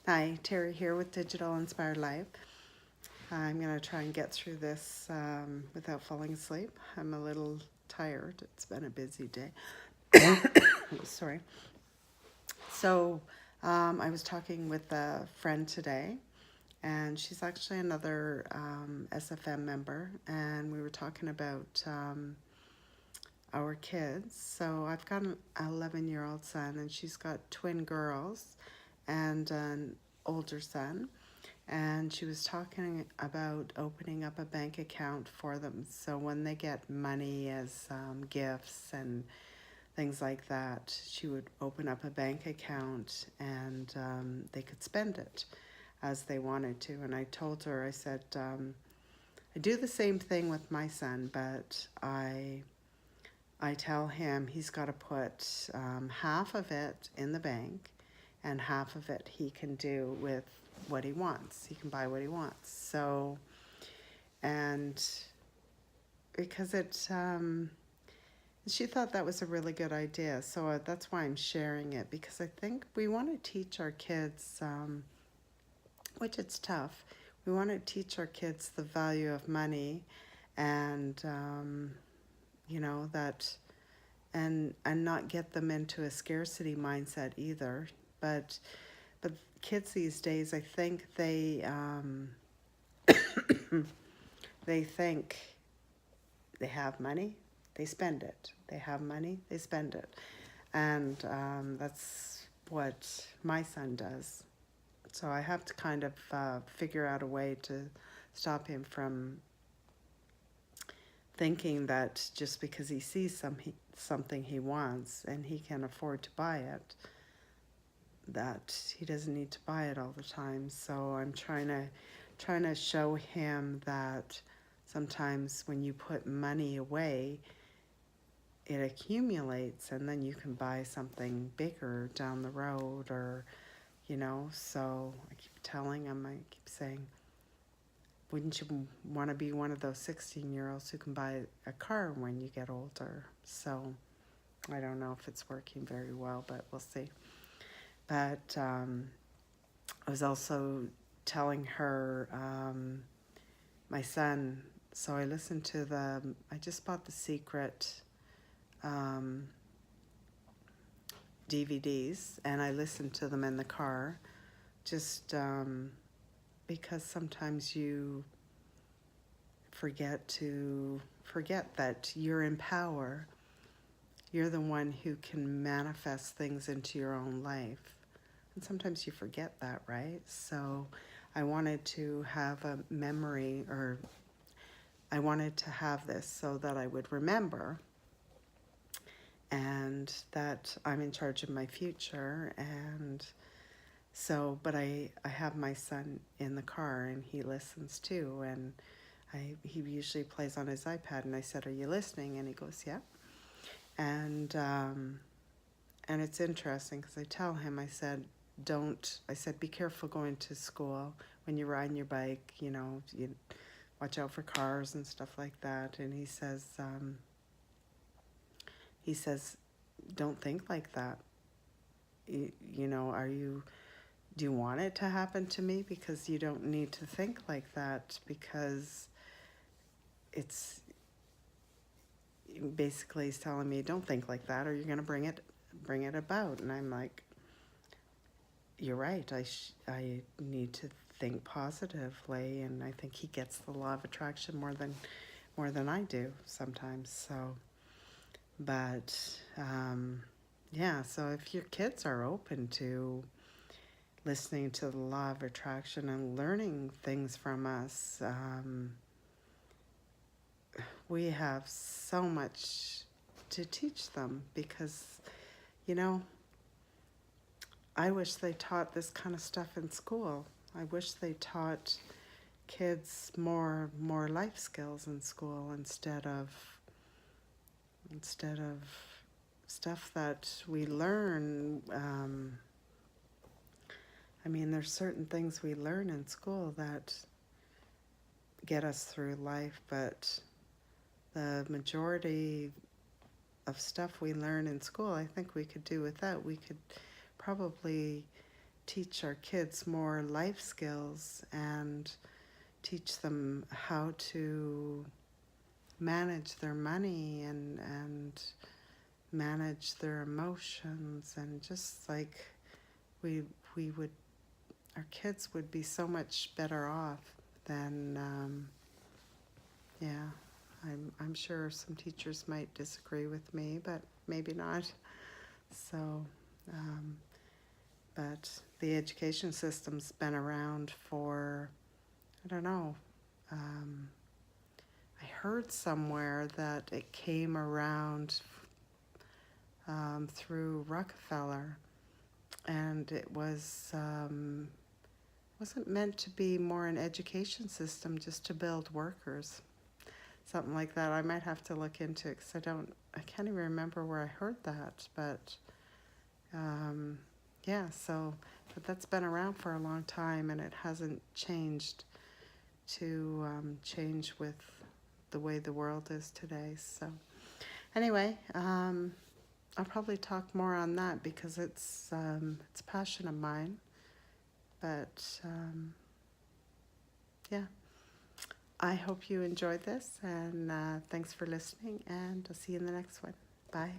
Hi, Terry here with Digital Inspired Life. I'm going to try and get through this without falling asleep. I'm a little tired. It's been a busy day. Sorry. So, I was talking with a friend today, and she's actually another SFM member, and we were talking about our kids. So, I've got an 11-year-old son, and she's got twin girls and an older son. And she was talking about opening up a bank account for them. So when they get money as gifts and things like that, she would open up a bank account and they could spend it as they wanted to. And I told her, I said, I do the same thing with my son, but I tell him he's got to put half of it in the bank and half of it he can do with what he wants. He can buy what he wants. So, and because she thought that was a really good idea. So that's why I'm sharing it, because I think we want to teach our kids, which it's tough, we want to teach our kids the value of money and, that, and not get them into a scarcity mindset either. But kids these days, I think they think they have money, they spend it. They have money, they spend it, and that's what my son does. So I have to kind of figure out a way to stop him from thinking that just because he sees something he wants and he can afford to buy it, that he doesn't need to buy it all the time. So I'm trying to show him that sometimes when you put money away, it accumulates and then you can buy something bigger down the road, or so I keep telling him, I keep saying, wouldn't you want to be one of those 16-year-olds who can buy a car when you get older? So I don't know if it's working very well, but we'll see. But I was also telling her, my son, so I listened to I just bought The Secret DVDs, and I listened to them in the car, just because sometimes you forget that you're in power. You're the one who can manifest things into your own life. And sometimes you forget that, right? So I wanted to have a memory, or I wanted to have this so that I would remember, and that I'm in charge of my future. And so, but I have my son in the car and he listens too. And he usually plays on his iPad, and I said, "Are you listening?" And he goes, "Yeah." And it's interesting because I tell him, I said, be careful going to school when you're riding your bike, you watch out for cars and stuff like that. And he says, don't think like that. Do you want it to happen to me? Because you don't need to think like that, because it's basically he's telling me, don't think like that or you're going to bring it about. And I'm like, you're right. I need to think positively, and I think he gets the law of attraction more than I do sometimes. So, but yeah. So if your kids are open to listening to the law of attraction and learning things from us, we have so much to teach them, because I wish they taught this kind of stuff in school. I wish they taught kids more life skills in school, instead of stuff that we learn. There's certain things we learn in school that get us through life, but the majority of stuff we learn in school, I think we could do without. We could probably teach our kids more life skills and teach them how to manage their money and manage their emotions, and just like we would, our kids would be so much better off than yeah. I'm sure some teachers might disagree with me, but maybe not. So but the education system's been around for, I don't know, I heard somewhere that it came around through Rockefeller, and it wasn't meant to be more an education system, just to build workers, something like that. I might have to look into it because I can't even remember where I heard that, but yeah. So, but that's been around for a long time, and it hasn't changed to change with the way the world is today. So anyway, I'll probably talk more on that because it's a passion of mine. But yeah, I hope you enjoyed this, and thanks for listening, and I'll see you in the next one. Bye.